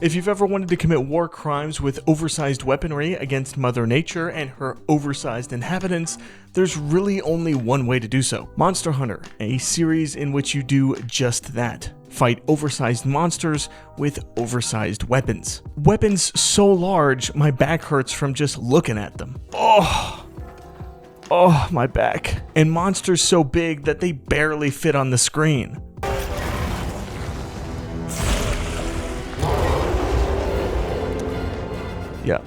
If you've ever wanted to commit war crimes with oversized weaponry against Mother Nature and her oversized inhabitants, there's really only one way to do so. Monster Hunter, a series in which you do just that. Fight oversized monsters with oversized weapons. Weapons so large, my back hurts from just looking at them. Oh, my back. And monsters so big that they barely fit on the screen. Yeah,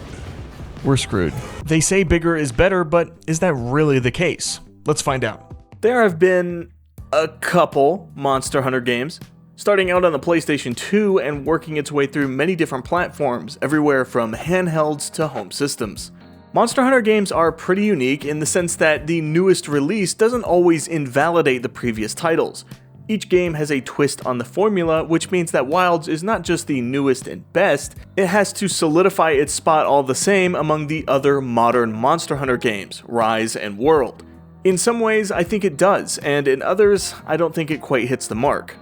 we're screwed. They say bigger is better, but is that really the case? Let's find out. There have been a couple Monster Hunter games, starting out on the PlayStation 2 and working its way through many different platforms, everywhere from handhelds to home systems. Monster Hunter games are pretty unique in the sense that the newest release doesn't always invalidate the previous titles. Each game has a twist on the formula, which means that Wilds is not just the newest and best, it has to solidify its spot all the same among the other modern Monster Hunter games, Rise and World. In some ways, I think it does, and in others, I don't think it quite hits the mark.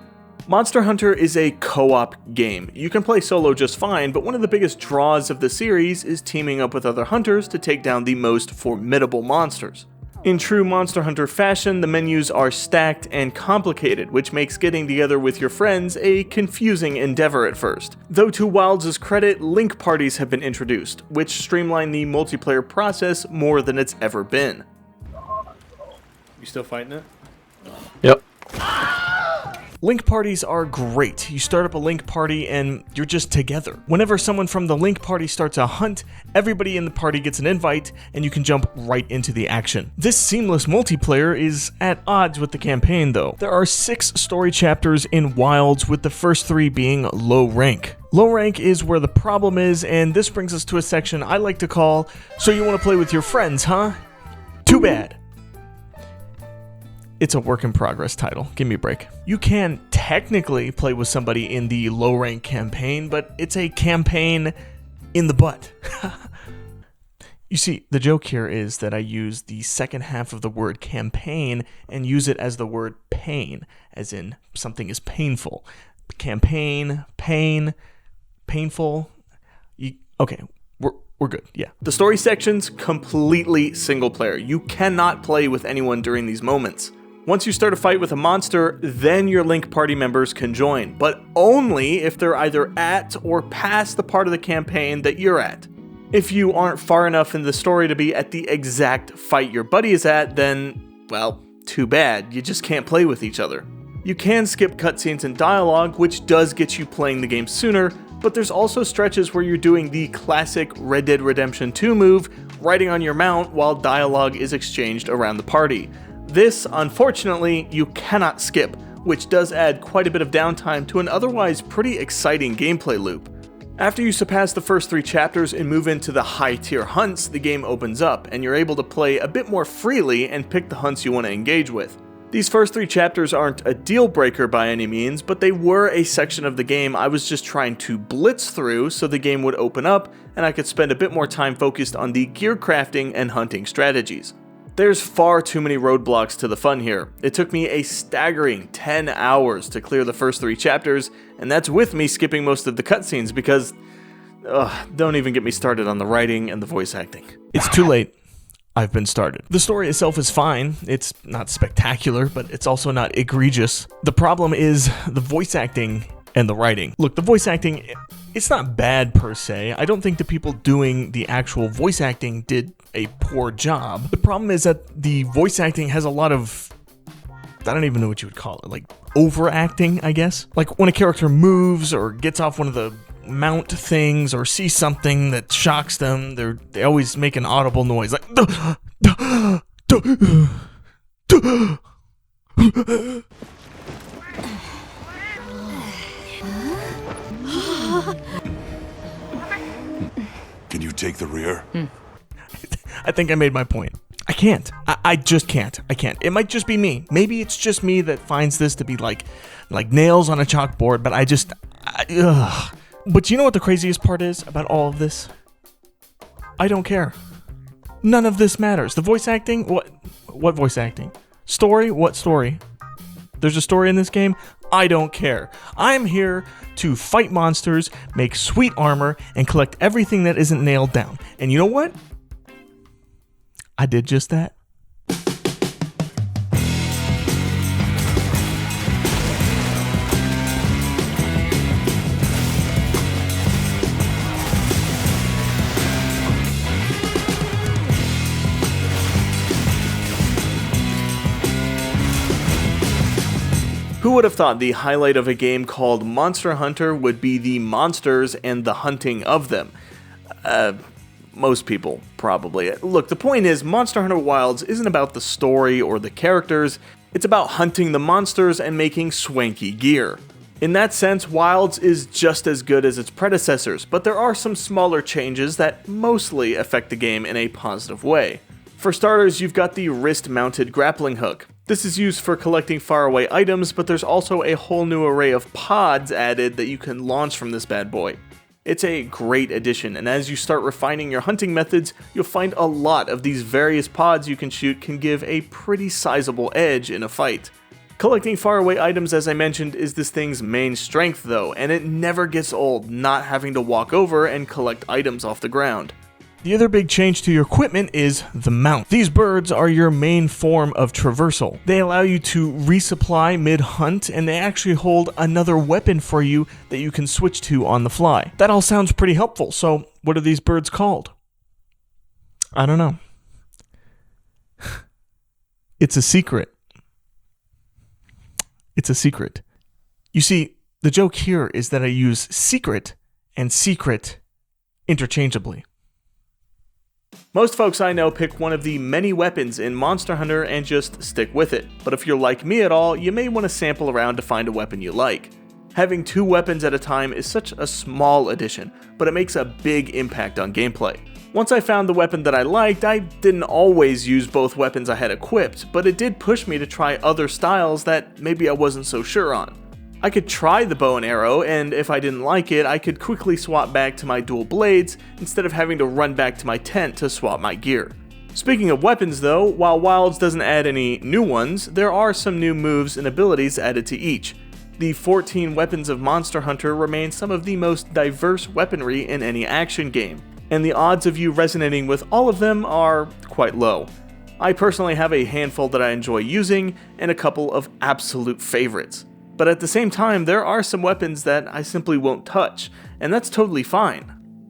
Monster Hunter is a co-op game. You can play solo just fine, but one of the biggest draws of the series is teaming up with other hunters to take down the most formidable monsters. In true Monster Hunter fashion, the menus are stacked and complicated, which makes getting together with your friends a confusing endeavor at first. Though to Wilds' credit, link parties have been introduced, which streamline the multiplayer process more than it's ever been. You still fighting it? Yep. Link parties are great. You start up a link party and you're just together. Whenever someone from the link party starts a hunt, everybody in the party gets an invite and you can jump right into the action. This seamless multiplayer is at odds with the campaign though. There are 6 story chapters in Wilds, with the first 3 being low rank. Low rank is where the problem is, and this brings us to a section I like to call, "So you want to play with your friends, huh? Too bad." It's a work in progress title. Give me a break. You can technically play with somebody in the low rank campaign, but it's a campaign in the butt. You see, the joke here is that I use the second half of the word campaign and use it as the word pain, as in something is painful. Campaign, pain, painful. Okay, we're good, yeah. The story section's completely single player. You cannot play with anyone during these moments. Once you start a fight with a monster, then your Link party members can join, but only if they're either at or past the part of the campaign that you're at. If you aren't far enough in the story to be at the exact fight your buddy is at, then, well, too bad, you just can't play with each other. You can skip cutscenes and dialogue, which does get you playing the game sooner, but there's also stretches where you're doing the classic Red Dead Redemption 2 move, riding on your mount while dialogue is exchanged around the party. This, unfortunately, you cannot skip, which does add quite a bit of downtime to an otherwise pretty exciting gameplay loop. After you surpass the first 3 chapters and move into the high-tier hunts, the game opens up, and you're able to play a bit more freely and pick the hunts you want to engage with. These first 3 chapters aren't a deal breaker by any means, but they were a section of the game I was just trying to blitz through so the game would open up and I could spend a bit more time focused on the gear crafting and hunting strategies. There's far too many roadblocks to the fun here. It took me a staggering 10 hours to clear the first 3 chapters, and that's with me skipping most of the cutscenes because, don't even get me started on the writing and the voice acting. It's too late. I've been started. The story itself is fine. It's not spectacular, but it's also not egregious. The problem is the voice acting and the writing. Look, the voice acting, it's not bad per se. I don't think the people doing the actual voice acting did a poor job. The problem is that the voice acting has a lot of, I don't even know what you would call it, like overacting, I guess. Like when a character moves or gets off one of the mount things or sees something that shocks them, they always make an audible noise like Can you take the rear? I think I made my point. I can't. I just can't. I can't. It might just be me. Maybe it's just me that finds this to be like nails on a chalkboard, but ugh. But you know what the craziest part is about all of this? I don't care. None of this matters. The voice acting? What voice acting? Story? What story? there's a story in this game, I don't care. I'm here to fight monsters, make sweet armor, and collect everything that isn't nailed down. And you know what? I did just that. Who would have thought the highlight of a game called Monster Hunter would be the monsters and the hunting of them? Most people, probably. Look, the point is, Monster Hunter Wilds isn't about the story or the characters, it's about hunting the monsters and making swanky gear. In that sense, Wilds is just as good as its predecessors, but there are some smaller changes that mostly affect the game in a positive way. For starters, you've got the wrist-mounted grappling hook. This is used for collecting faraway items, but there's also a whole new array of pods added that you can launch from this bad boy. It's a great addition, and as you start refining your hunting methods, you'll find a lot of these various pods you can shoot can give a pretty sizable edge in a fight. Collecting faraway items, as I mentioned, is this thing's main strength though, and it never gets old not having to walk over and collect items off the ground. The other big change to your equipment is the mount. These birds are your main form of traversal. They allow you to resupply mid-hunt, and they actually hold another weapon for you that you can switch to on the fly. That all sounds pretty helpful, so what are these birds called? I don't know. It's a secret. It's a secret. You see, the joke here is that I use secret and secret interchangeably. Most folks I know pick one of the many weapons in Monster Hunter and just stick with it, but if you're like me at all, you may want to sample around to find a weapon you like. Having 2 weapons at a time is such a small addition, but it makes a big impact on gameplay. Once I found the weapon that I liked, I didn't always use both weapons I had equipped, but it did push me to try other styles that maybe I wasn't so sure on. I could try the bow and arrow, and if I didn't like it, I could quickly swap back to my dual blades instead of having to run back to my tent to swap my gear. Speaking of weapons though, while Wilds doesn't add any new ones, there are some new moves and abilities added to each. The 14 weapons of Monster Hunter remain some of the most diverse weaponry in any action game, and the odds of you resonating with all of them are quite low. I personally have a handful that I enjoy using, and a couple of absolute favorites. But at the same time, there are some weapons that I simply won't touch, and that's totally fine.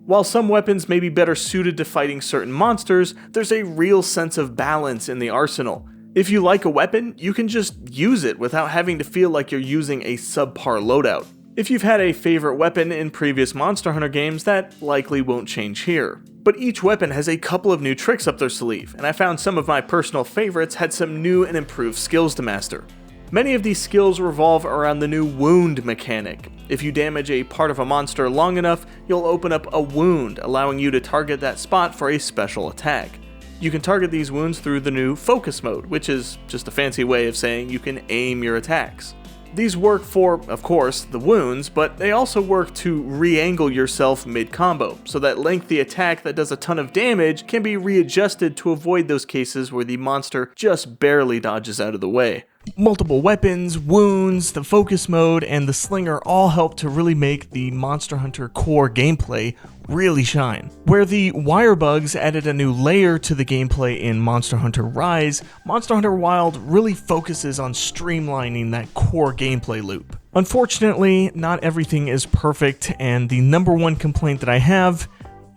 While some weapons may be better suited to fighting certain monsters, there's a real sense of balance in the arsenal. If you like a weapon, you can just use it without having to feel like you're using a subpar loadout. If you've had a favorite weapon in previous Monster Hunter games, that likely won't change here. But each weapon has a couple of new tricks up their sleeve, and I found some of my personal favorites had some new and improved skills to master. Many of these skills revolve around the new wound mechanic. If you damage a part of a monster long enough, you'll open up a wound, allowing you to target that spot for a special attack. You can target these wounds through the new focus mode, which is just a fancy way of saying you can aim your attacks. These work for, of course, the wounds, but they also work to re-angle yourself mid-combo, so that lengthy attack that does a ton of damage can be readjusted to avoid those cases where the monster just barely dodges out of the way. Multiple weapons, wounds, the focus mode, and the slinger all help to really make the Monster Hunter core gameplay really shine. Where the wire bugs added a new layer to the gameplay in Monster Hunter Rise, Monster Hunter Wild really focuses on streamlining that core gameplay loop. Unfortunately, not everything is perfect, and the number one complaint that I have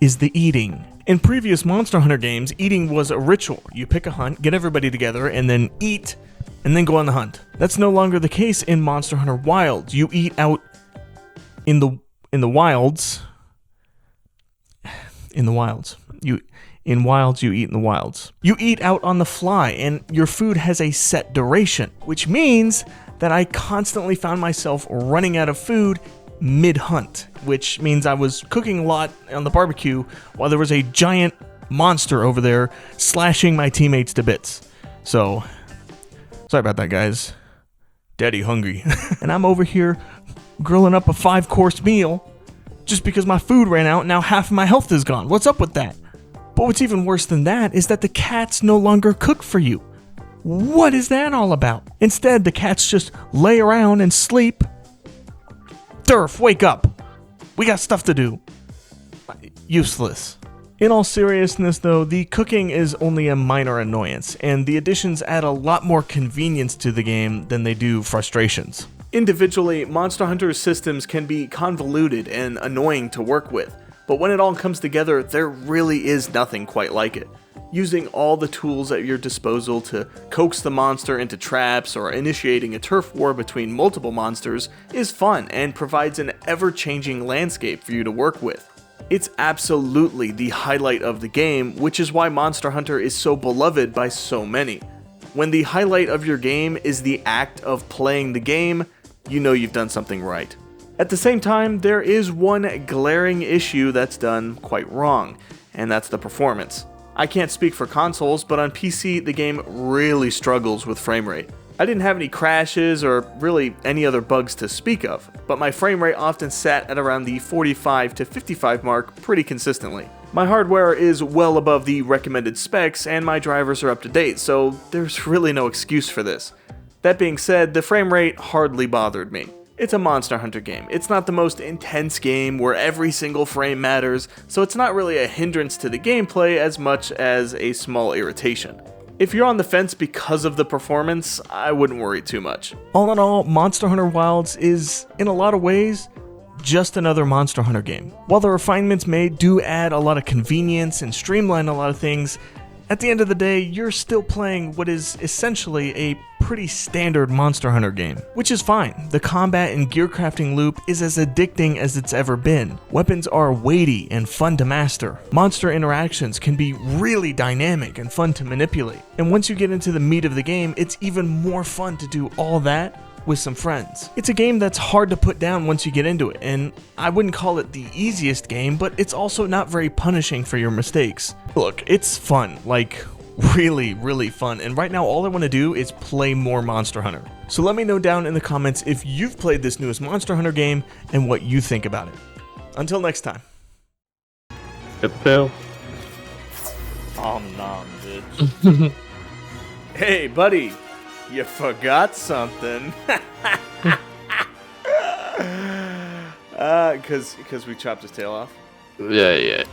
is the eating. In previous Monster Hunter games, eating was a ritual. You pick a hunt, get everybody together, and then eat, and then go on the hunt. That's no longer the case in Monster Hunter Wilds. You eat out in the wilds. In Wilds, you eat in the wilds. You eat out on the fly, and your food has a set duration, which means that I constantly found myself running out of food mid-hunt, which means I was cooking a lot on the barbecue while there was a giant monster over there slashing my teammates to bits. So, sorry about that, guys. Daddy hungry. And I'm over here grilling up a 5-course meal just because my food ran out and now half of my health is gone. What's up with that? But what's even worse than that is that the cats no longer cook for you. What is that all about? Instead, the cats just lay around and sleep. Durf, wake up. We got stuff to do. Useless. In all seriousness though, the cooking is only a minor annoyance, and the additions add a lot more convenience to the game than they do frustrations. Individually, Monster Hunter's systems can be convoluted and annoying to work with, but when it all comes together, there really is nothing quite like it. Using all the tools at your disposal to coax the monster into traps or initiating a turf war between multiple monsters is fun and provides an ever-changing landscape for you to work with. It's absolutely the highlight of the game, which is why Monster Hunter is so beloved by so many. When the highlight of your game is the act of playing the game, you know you've done something right. At the same time, there is one glaring issue that's done quite wrong, and that's the performance. I can't speak for consoles, but on PC the game really struggles with frame rate. I didn't have any crashes or really any other bugs to speak of, but my frame rate often sat at around the 45 to 55 mark pretty consistently. My hardware is well above the recommended specs and my drivers are up to date, so there's really no excuse for this. That being said, the frame rate hardly bothered me. It's a Monster Hunter game. It's not the most intense game where every single frame matters, so it's not really a hindrance to the gameplay as much as a small irritation. If you're on the fence because of the performance, I wouldn't worry too much. All in all, Monster Hunter Wilds is, in a lot of ways, just another Monster Hunter game. While the refinements made do add a lot of convenience and streamline a lot of things, at the end of the day, you're still playing what is essentially a pretty standard Monster Hunter game, which is fine. The combat and gear crafting loop is as addicting as it's ever been. Weapons are weighty and fun to master. Monster interactions can be really dynamic and fun to manipulate. And once you get into the meat of the game, it's even more fun to do all that with some friends. It's a game that's hard to put down once you get into it, and I wouldn't call it the easiest game, but it's also not very punishing for your mistakes. Look, it's fun, like really fun, and right now all I want to do is play more Monster Hunter. So let me know down in the comments if you've played this newest Monster Hunter game and what you think about it. Until next time. Bill. Nom, bitch. Hey, buddy. You forgot something. Cause we chopped his tail off. Yeah.